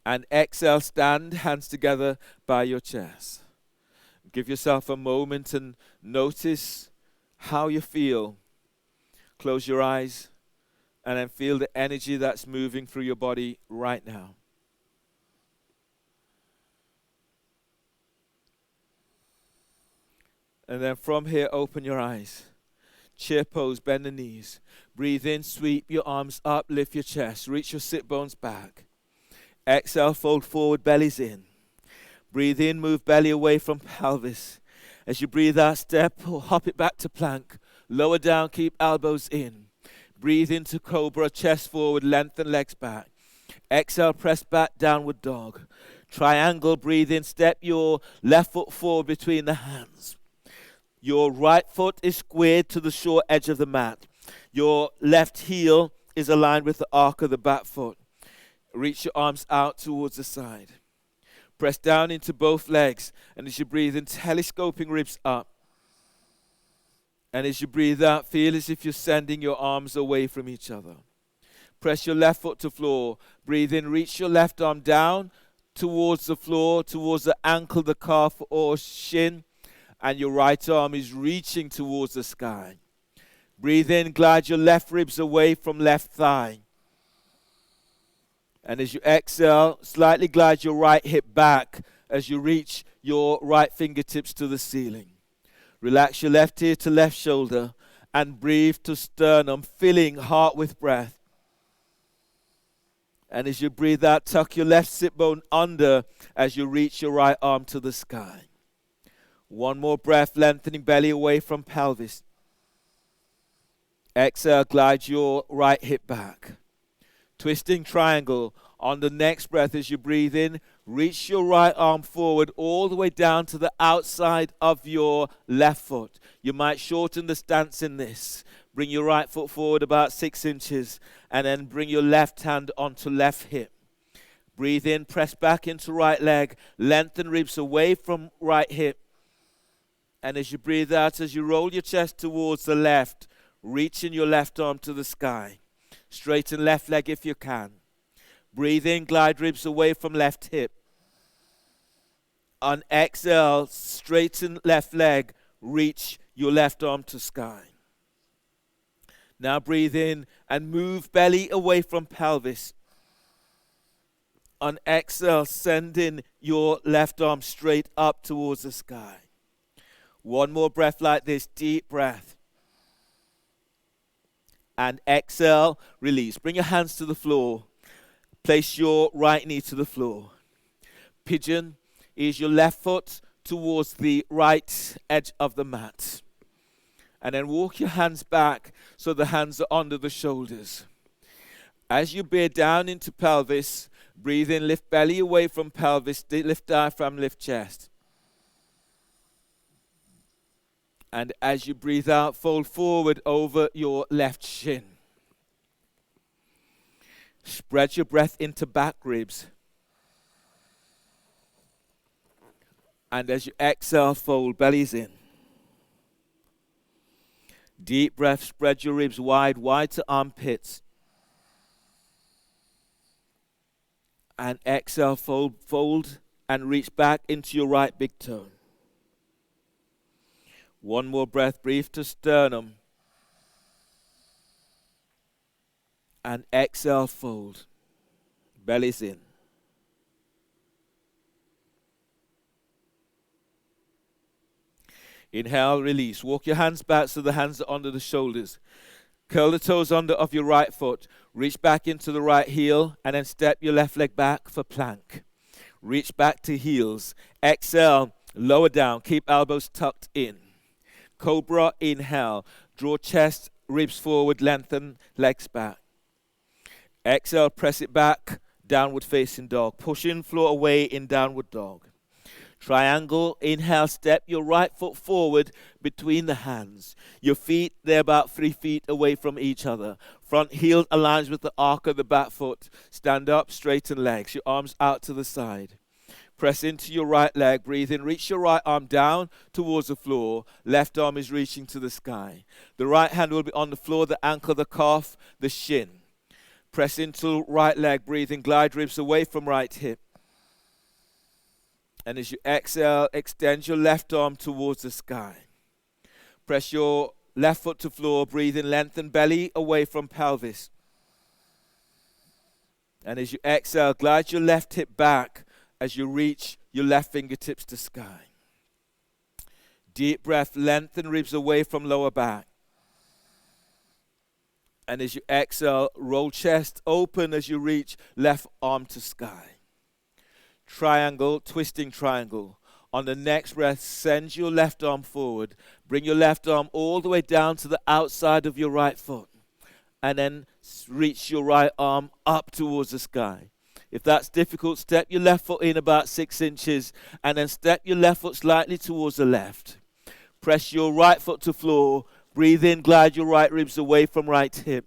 And exhale, stand, hands together by your chest. Give yourself a moment and notice how you feel. Close your eyes and then feel the energy that's moving through your body right now. And then from here, open your eyes. Chair pose, bend the knees. Breathe in, sweep your arms up, lift your chest. Reach your sit bones back. Exhale, fold forward, bellies in. Breathe in, move belly away from pelvis. As you breathe out, step or hop it back to plank. Lower down, keep elbows in. Breathe into cobra, chest forward, lengthen legs back. Exhale, press back, downward dog. Triangle, breathe in, step your left foot forward between the hands. Your right foot is squared to the short edge of the mat. Your left heel is aligned with the arc of the back foot. Reach your arms out towards the side. Press down into both legs, and as you breathe in, telescoping ribs up. And as you breathe out, feel as if you're sending your arms away from each other. Press your left foot to floor. Breathe in, reach your left arm down towards the floor, towards the ankle, the calf, or shin, and your right arm is reaching towards the sky. Breathe in, glide your left ribs away from left thigh. And as you exhale, slightly glide your right hip back as you reach your right fingertips to the ceiling. Relax your left ear to left shoulder and breathe to sternum, filling heart with breath. And as you breathe out, tuck your left sit bone under as you reach your right arm to the sky. One more breath, lengthening belly away from pelvis. Exhale, glide your right hip back. Twisting triangle. On the next breath, as you breathe in, reach your right arm forward all the way down to the outside of your left foot. You might shorten the stance in this. Bring your right foot forward about 6 inches and then bring your left hand onto left hip. Breathe in, press back into right leg, lengthen ribs away from right hip. And as you breathe out, as you roll your chest towards the left, reaching your left arm to the sky. Straighten left leg if you can. Breathe in, glide ribs away from left hip. On exhale, straighten left leg, reach your left arm to sky. Now breathe in and move belly away from pelvis. On exhale, send in your left arm straight up towards the sky. One more breath like this, deep breath. And exhale, release. Bring your hands to the floor. Place your right knee to the floor. Pigeon is your left foot towards the right edge of the mat. And then walk your hands back so the hands are under the shoulders. As you bear down into pelvis, breathe in, lift belly away from pelvis, lift diaphragm, lift chest. And as you breathe out, fold forward over your left shin. Spread your breath into back ribs. And as you exhale, fold bellies in. Deep breath, spread your ribs wide, wide to armpits. And exhale, fold and reach back into your right big toe. One more breath, breathe to sternum. And exhale, fold. Bellies in. Inhale, release. Walk your hands back so the hands are under the shoulders. Curl the toes under of your right foot. Reach back into the right heel and then step your left leg back for plank. Reach back to heels. Exhale, lower down. Keep elbows tucked in. Cobra, inhale. Draw chest, ribs forward, lengthen, legs back. Exhale, press it back, downward facing dog. Push in, floor away in downward dog. Triangle, inhale, step your right foot forward between the hands. Your feet, they're about 3 feet away from each other. Front heel aligns with the arc of the back foot. Stand up, straighten legs, your arms out to the side. Press into your right leg, breathe in, reach your right arm down towards the floor. Left arm is reaching to the sky. The right hand will be on the floor, the ankle, the calf, the shin. Press into right leg, breathe in, glide ribs away from right hip. And as you exhale, extend your left arm towards the sky. Press your left foot to floor, breathe in, lengthen belly away from pelvis. And as you exhale, glide your left hip back as you reach your left fingertips to sky. Deep breath, lengthen ribs away from lower back. And as you exhale, roll chest open as you reach left arm to sky. Triangle, twisting triangle. On the next breath, send your left arm forward. Bring your left arm all the way down to the outside of your right foot. And then reach your right arm up towards the sky. If that's difficult, step your left foot in about 6 inches and then step your left foot slightly towards the left. Press your right foot to floor. Breathe in, glide your right ribs away from right hip.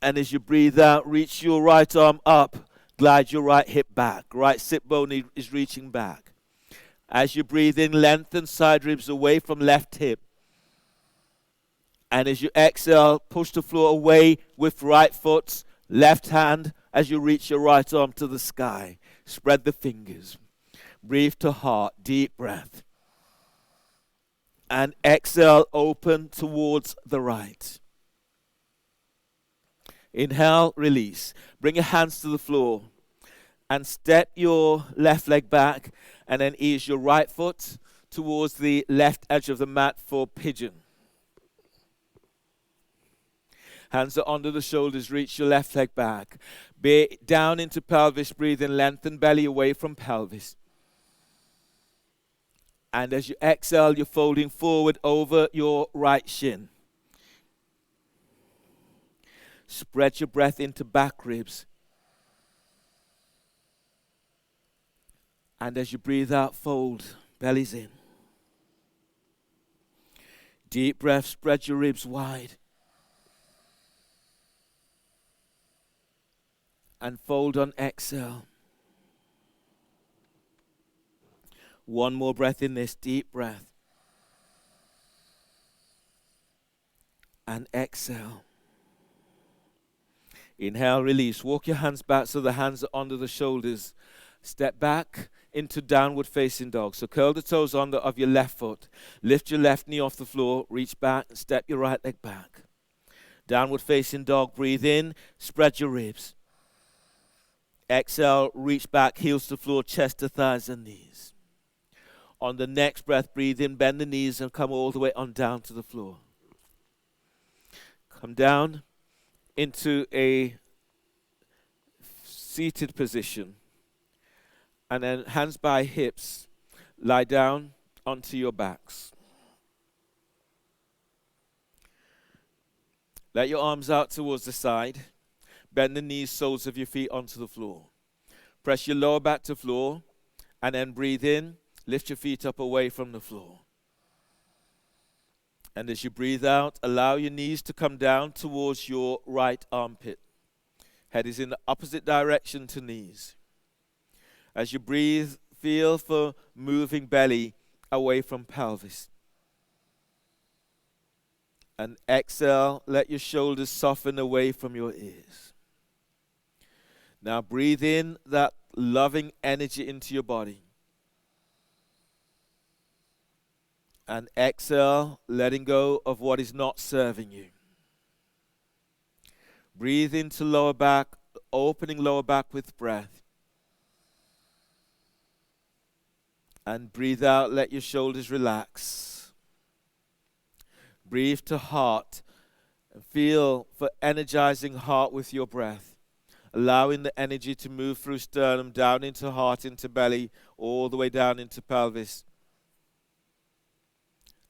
And as you breathe out, reach your right arm up, glide your right hip back. Right sit bone is reaching back. As you breathe in, lengthen side ribs away from left hip. And as you exhale, push the floor away with right foot, left hand as you reach your right arm to the sky. Spread the fingers. Breathe to heart, deep breath. And exhale, open towards the right. Inhale, release. Bring your hands to the floor and step your left leg back and then ease your right foot towards the left edge of the mat for pigeon. Hands are under the shoulders, reach your left leg back. Be down into pelvis, breathe in, lengthen belly away from pelvis. And as you exhale, you're folding forward over your right shin. Spread your breath into back ribs. And as you breathe out, fold, bellies in. Deep breath, spread your ribs wide. And fold on exhale. One more breath in this, deep breath. And exhale. Inhale, release. Walk your hands back so the hands are under the shoulders. Step back into downward facing dog. So curl the toes under of your left foot. Lift your left knee off the floor. Reach back and step your right leg back. Downward facing dog. Breathe in. Spread your ribs. Exhale, reach back, heels to floor, chest to thighs and knees. On the next breath, breathe in, bend the knees and come all the way on down to the floor. Come down into a seated position. And then hands by hips, lie down onto your backs. Let your arms out towards the side. Bend the knees, soles of your feet onto the floor. Press your lower back to floor and then breathe in. Lift your feet up away from the floor. And as you breathe out, allow your knees to come down towards your right armpit. Head is in the opposite direction to knees. As you breathe, feel for moving belly away from pelvis. And exhale, let your shoulders soften away from your ears. Now breathe in that loving energy into your body. And exhale, letting go of what is not serving you. Breathe into lower back, opening lower back with breath. And breathe out, let your shoulders relax. Breathe to heart and feel for energizing heart with your breath. Allowing the energy to move through sternum, down into heart, into belly, all the way down into pelvis.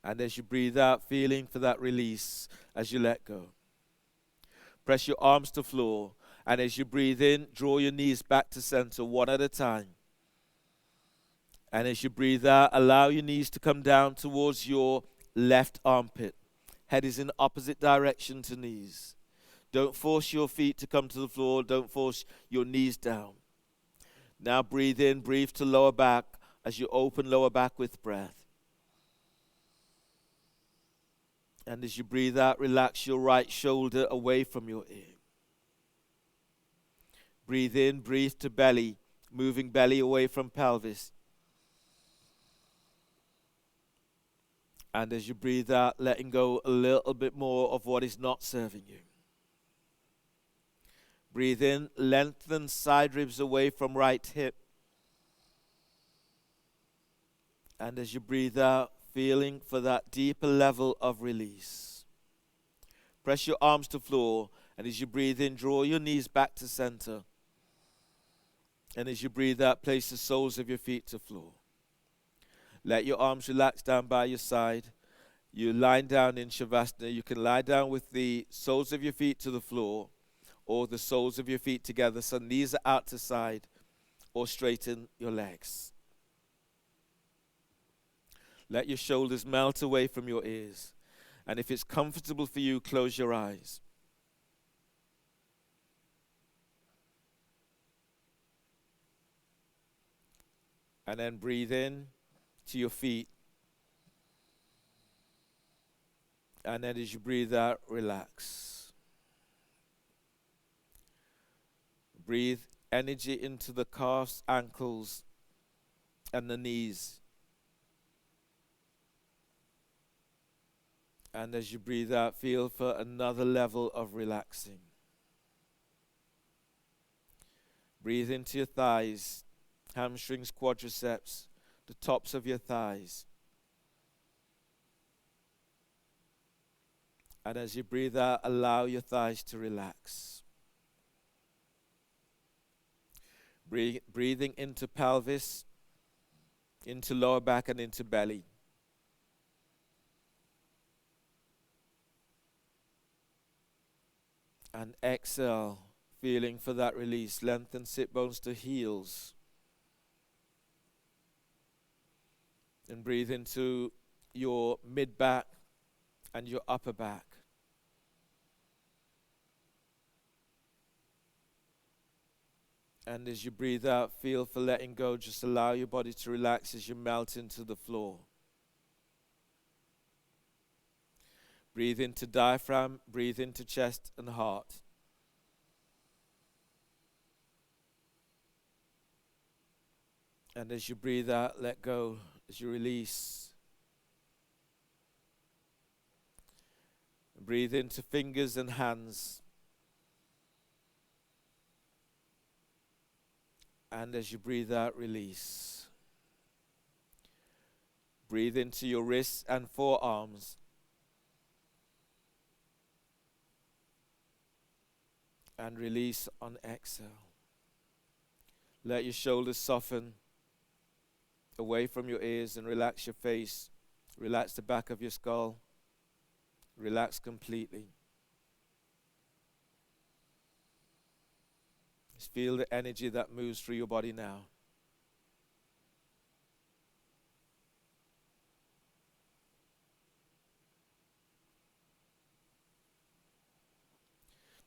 And as you breathe out, feeling for that release as you let go. Press your arms to floor. And as you breathe in, draw your knees back to center one at a time. And as you breathe out, allow your knees to come down towards your left armpit. Head is in the opposite direction to knees. Don't force your feet to come to the floor. Don't force your knees down. Now breathe in, breathe to lower back as you open lower back with breath. And as you breathe out, relax your right shoulder away from your ear. Breathe in, breathe to belly, moving belly away from pelvis. And as you breathe out, letting go a little bit more of what is not serving you. Breathe in, lengthen side ribs away from right hip. And as you breathe out, feeling for that deeper level of release. Press your arms to floor, and as you breathe in, draw your knees back to center. And as you breathe out, place the soles of your feet to floor. Let your arms relax down by your side. You lie down in Shavasana. You can lie down with the soles of your feet to the floor, or the soles of your feet together, so knees are out to side, or straighten your legs. Let your shoulders melt away from your ears. And if it's comfortable for you, close your eyes. And then breathe in to your feet. And then as you breathe out, relax. Breathe energy into the calves, ankles, and the knees. And as you breathe out, feel for another level of relaxing. Breathe into your thighs, hamstrings, quadriceps, the tops of your thighs. And as you breathe out, allow your thighs to relax. Breathing into pelvis, into lower back, and into belly. And exhale, feeling for that release. Lengthen sit bones to heels. And breathe into your mid back and your upper back. And as you breathe out, feel for letting go. Just allow your body to relax as you melt into the floor. Breathe into diaphragm, breathe into chest and heart. And as you breathe out, let go. As you release, breathe into fingers and hands. And as you breathe out, release. Breathe into your wrists and forearms. And release on exhale. Let your shoulders soften away from your ears and relax your face. Relax the back of your skull. Relax completely. Just feel the energy that moves through your body now.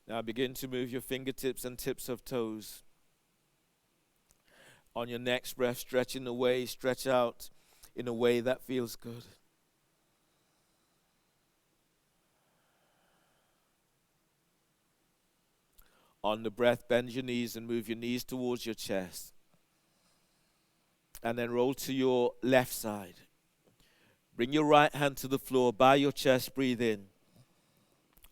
Now begin to move your fingertips and tips of toes. On your next breath, stretch in a way, stretch out in a way that feels good. On the breath, bend your knees and move your knees towards your chest. And then roll to your left side. Bring your right hand to the floor by your chest, breathe in.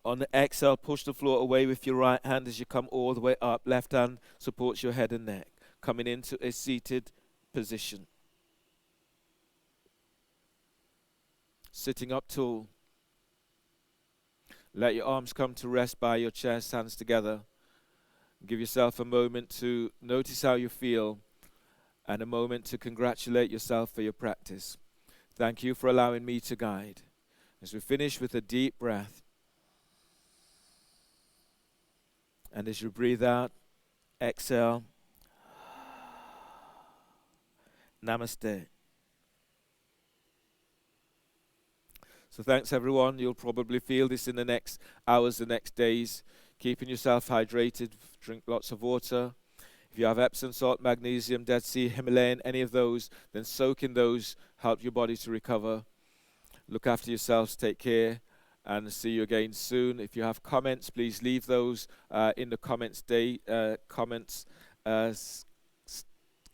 On the exhale, push the floor away with your right hand as you come all the way up. Left hand supports your head and neck, coming into a seated position. Sitting up tall. Let your arms come to rest by your chest, hands together. Give yourself a moment to notice how you feel and a moment to congratulate yourself for your practice. Thank you for allowing me to guide. As we finish with a deep breath, and as you breathe out, exhale. Namaste. So thanks everyone. You'll probably feel this in the next hours, the next days. Keeping yourself hydrated, drink lots of water. If you have Epsom salt, magnesium, Dead Sea, Himalayan, any of those, then soak in those, help your body to recover. Look after yourselves, take care, and see you again soon. If you have comments, please leave those in the comments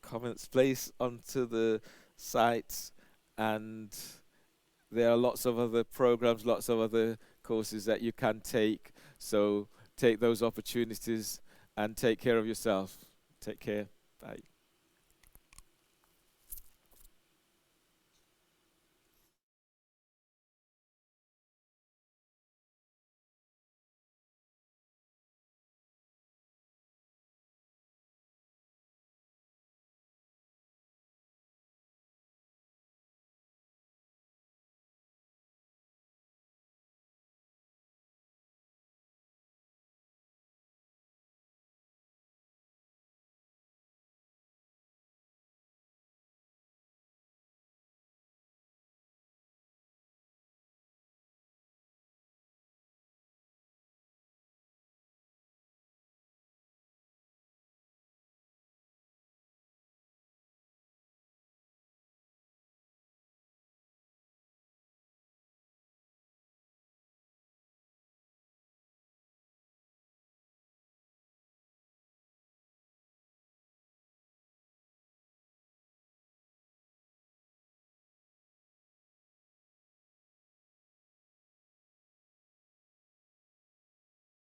comments place onto the site, and there are lots of other programs, lots of other courses that you can take. So take those opportunities and take care of yourself. Take care. Bye.